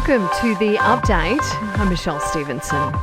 Welcome to the update. I'm Michelle Stevenson.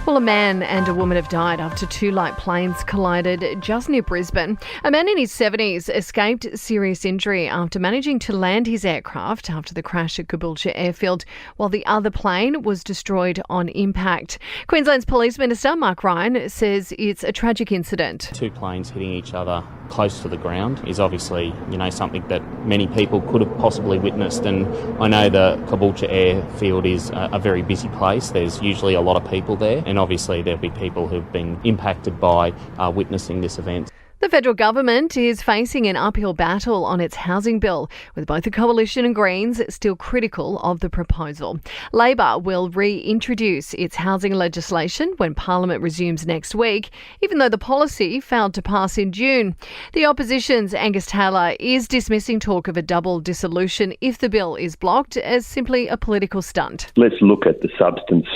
Well, a man and a woman have died after two light planes collided just near Brisbane. A man in his 70s escaped serious injury after managing to land his aircraft after the crash at Caboolture Airfield, while the other plane was destroyed on impact. Queensland's Police Minister, Mark Ryan, says it's a tragic incident. Two planes hitting each other close to the ground is obviously, something that many people could have possibly witnessed. And I know the Caboolture Airfield is a very busy place. There's usually a lot of people there. And obviously there'll be people who've been impacted by witnessing this event. The federal government is facing an uphill battle on its housing bill, with both the Coalition and Greens still critical of the proposal. Labor will reintroduce its housing legislation when Parliament resumes next week, even though the policy failed to pass in June. The opposition's Angus Taylor is dismissing talk of a double dissolution if the bill is blocked as simply a political stunt. Let's look at the substance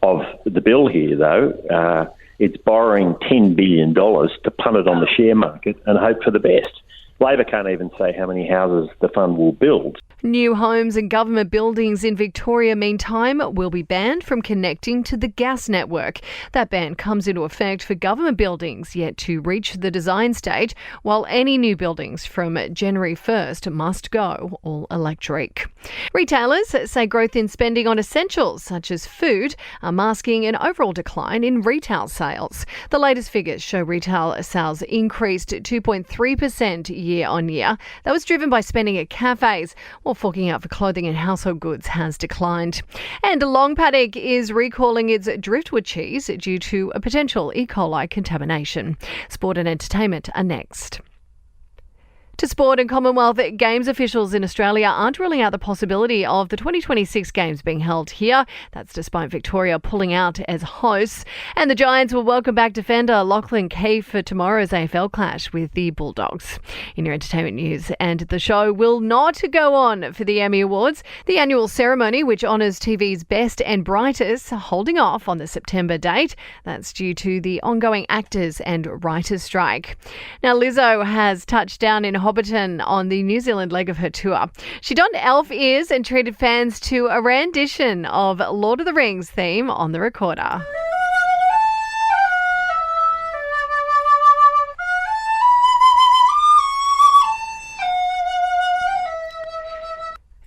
of the bill here, though. It's borrowing $10 billion to punt it on the share market and hope for the best. Labor can't even say how many houses the fund will build. New homes and government buildings in Victoria, meantime, will be banned from connecting to the gas network. That ban comes into effect for government buildings yet to reach the design stage, while any new buildings from January 1st must go all electric. Retailers say growth in spending on essentials such as food are masking an overall decline in retail sales. The latest figures show retail sales increased 2.3% year on year. That was driven by spending at cafes, while forking out for clothing and household goods has declined. And Long Paddock is recalling its driftwood cheese due to a potential E. coli contamination. Sport and entertainment are next. To sport, and Commonwealth Games officials in Australia aren't ruling out the possibility of the 2026 Games being held here. That's despite Victoria pulling out as hosts. And the Giants will welcome back defender Lachlan Keefe for tomorrow's AFL clash with the Bulldogs. In your entertainment news, and the show will not go on for the Emmy Awards. The annual ceremony, which honours TV's best and brightest, holding off on the September date. That's due to the ongoing actors and writers' strike. Now, Lizzo has touched down in Hobbiton on the New Zealand leg of her tour. She donned elf ears and treated fans to a rendition of Lord of the Rings theme on the recorder.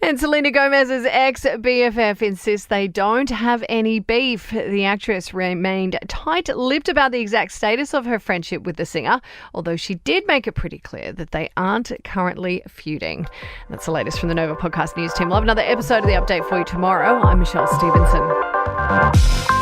And Selena Gomez's ex-BFF insists they don't have any beef. The actress remained tight-lipped about the exact status of her friendship with the singer, although she did make it pretty clear that they aren't currently feuding. That's the latest from the Nova Podcast News team. We'll have another episode of The Update for you tomorrow. I'm Michelle Stevenson.